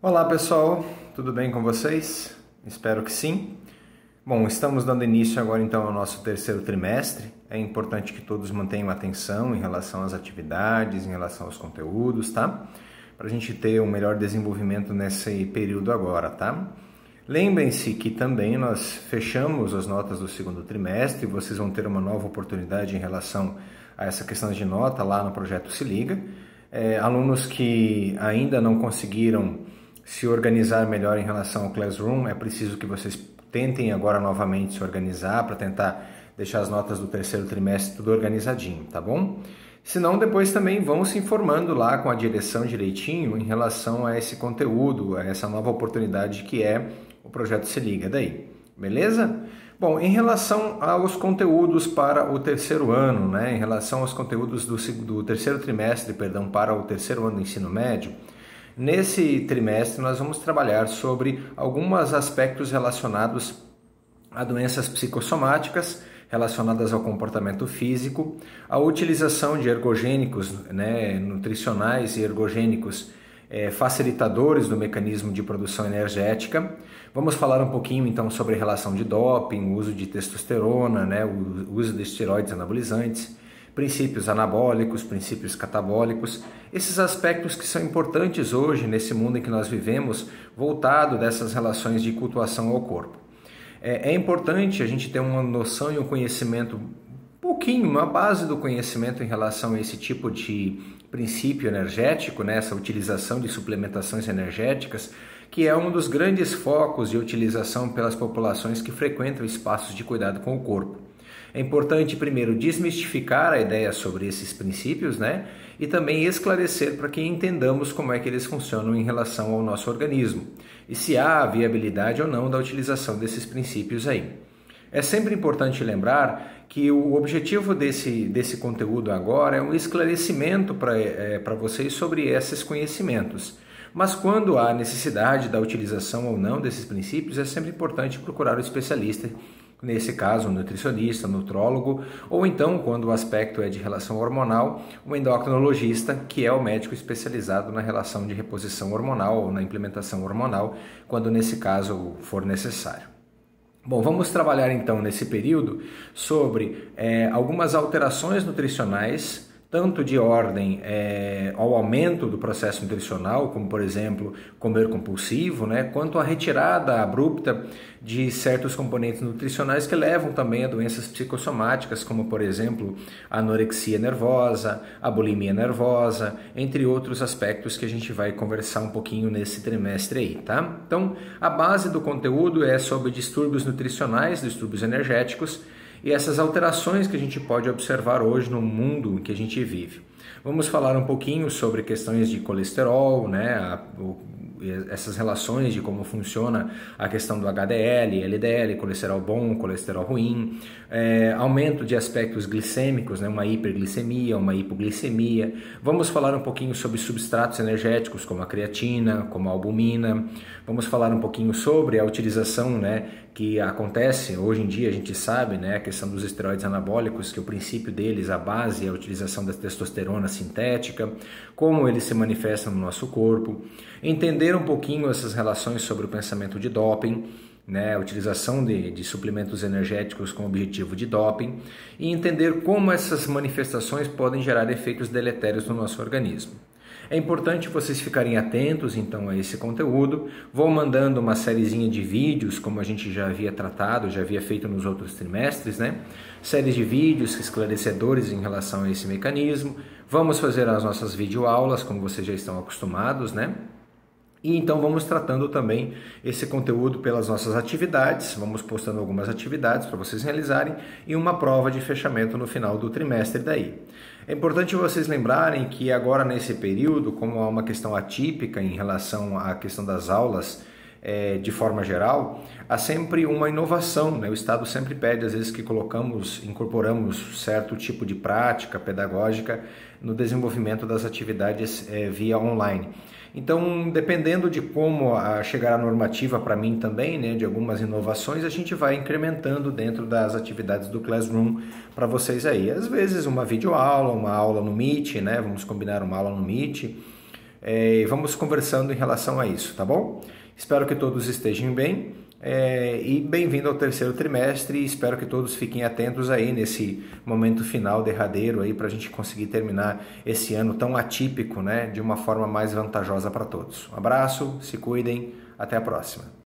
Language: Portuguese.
Olá pessoal, tudo bem com vocês? Espero que sim. Bom, estamos dando início agora então ao nosso terceiro trimestre. É importante que todos mantenham atenção em relação às atividades, em relação aos conteúdos, tá? Para a gente ter um melhor desenvolvimento nesse período agora, tá? Lembrem-se que também nós fechamos as notas do segundo trimestre e vocês vão ter uma nova oportunidade em relação a essa questão de nota lá no projeto Se Liga. Alunos que ainda não conseguiram se organizar melhor em relação ao Classroom, é preciso que vocês tentem agora novamente se organizar para tentar deixar as notas do terceiro trimestre tudo organizadinho, tá bom? Se não, depois também vão se informando lá com a direção direitinho em relação a esse conteúdo, a essa nova oportunidade que é o projeto Se Liga daí, beleza? Bom, em relação aos conteúdos para o terceiro ano, né, em relação aos conteúdos do terceiro trimestre, perdão, para o terceiro ano do ensino médio, nesse trimestre nós vamos trabalhar sobre alguns aspectos relacionados a doenças psicossomáticas, relacionadas ao comportamento físico, a utilização de ergogênicos, né, nutricionais e ergogênicos facilitadores do mecanismo de produção energética. Vamos falar um pouquinho então sobre a relação de doping, o uso de testosterona, né, o uso de esteroides anabolizantes, princípios anabólicos, princípios catabólicos, esses aspectos que são importantes hoje nesse mundo em que nós vivemos, voltado dessas relações de cultuação ao corpo. É importante a gente ter uma noção e um conhecimento, uma base do conhecimento em relação a esse tipo de princípio energético, né? Essa utilização de suplementações energéticas, que é um dos grandes focos de utilização pelas populações que frequentam espaços de cuidado com o corpo. É importante, primeiro, desmistificar a ideia sobre esses princípios, né? E também esclarecer para que entendamos como é que eles funcionam em relação ao nosso organismo e se há viabilidade ou não da utilização desses princípios aí. É sempre importante lembrar que o objetivo desse conteúdo agora é um esclarecimento para vocês sobre esses conhecimentos. Mas quando há necessidade da utilização ou não desses princípios, é sempre importante procurar o especialista, nesse caso, um nutricionista, nutrólogo, ou então, quando o aspecto é de relação hormonal, um endocrinologista, que é o médico especializado na relação de reposição hormonal ou na implementação hormonal, quando nesse caso for necessário. Bom, vamos trabalhar então nesse período sobre algumas alterações nutricionais, tanto de ordem ao aumento do processo nutricional, como por exemplo comer compulsivo, né, quanto à retirada abrupta de certos componentes nutricionais que levam também a doenças psicossomáticas, como por exemplo a anorexia nervosa, a bulimia nervosa, entre outros aspectos que a gente vai conversar um pouquinho nesse trimestre aí, tá? Então, a base do conteúdo é sobre distúrbios nutricionais, distúrbios energéticos, e essas alterações que a gente pode observar hoje no mundo em que a gente vive. Vamos falar um pouquinho sobre questões de colesterol, né, essas relações de como funciona a questão do HDL, LDL, colesterol bom, colesterol ruim, aumento de aspectos glicêmicos, né, uma hiperglicemia, uma hipoglicemia. Vamos falar um pouquinho sobre substratos energéticos como a creatina, como a albumina. Vamos falar um pouquinho sobre a utilização, né, que acontece hoje em dia, a gente sabe, né, a questão dos esteroides anabólicos, que o princípio deles, a base é a utilização da testosterona sintética, como eles se manifestam no nosso corpo, entender um pouquinho essas relações sobre o pensamento de doping, né, a utilização de suplementos energéticos com objetivo de doping, e entender como essas manifestações podem gerar efeitos deletérios no nosso organismo. É importante vocês ficarem atentos então a esse conteúdo. Vou mandando uma sériezinha de vídeos, como a gente já havia tratado, já havia feito nos outros trimestres, né? Séries de vídeos esclarecedores em relação a esse mecanismo. Vamos fazer as nossas videoaulas, como vocês já estão acostumados, né? E então vamos tratando também esse conteúdo pelas nossas atividades, vamos postando algumas atividades para vocês realizarem e uma prova de fechamento no final do trimestre daí. É importante vocês lembrarem que agora nesse período, como há uma questão atípica em relação à questão das aulas de forma geral, há sempre uma inovação, né? O Estado sempre pede às vezes que incorporamos certo tipo de prática pedagógica no desenvolvimento das atividades via online. Então, dependendo de como chegar a normativa para mim também, né, de algumas inovações, a gente vai incrementando dentro das atividades do Classroom para vocês aí. Às vezes uma videoaula, uma aula no Meet, né, vamos combinar uma aula no Meet, Vamos conversando em relação a isso, tá bom? Espero que todos estejam bem e bem-vindo ao terceiro trimestre. Espero que todos fiquem atentos aí nesse momento final, derradeiro aí, para a gente conseguir terminar esse ano tão atípico, né, de uma forma mais vantajosa para todos. Um abraço, se cuidem, até a próxima.